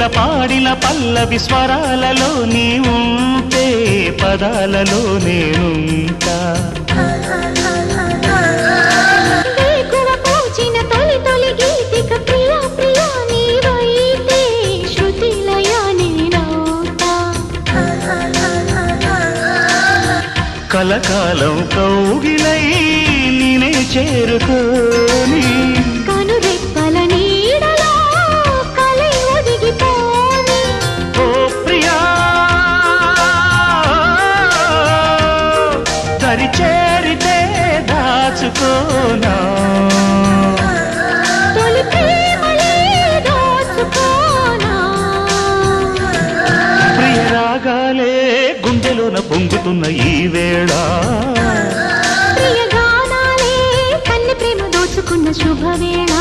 పాడిన పల్లవి స్వరాలలో నీ ఉంటే పదాలలో నేనుంటా కలకాలం కౌగిలై నేనే చేరుకోని కనురెప్పల నీడలో కలై ఒదిగిపోని ఓ ప్రియా దరి చేరితే దాచుకోనా తొలి ప్రేమలే దోచుకోనా ప్రియ రాగాలే గుండెలోన పొంగుతున్న ఈ వేళ ప్రియ గానాలే కన్నె ప్రేమ దోచుకున్న శుభవేళ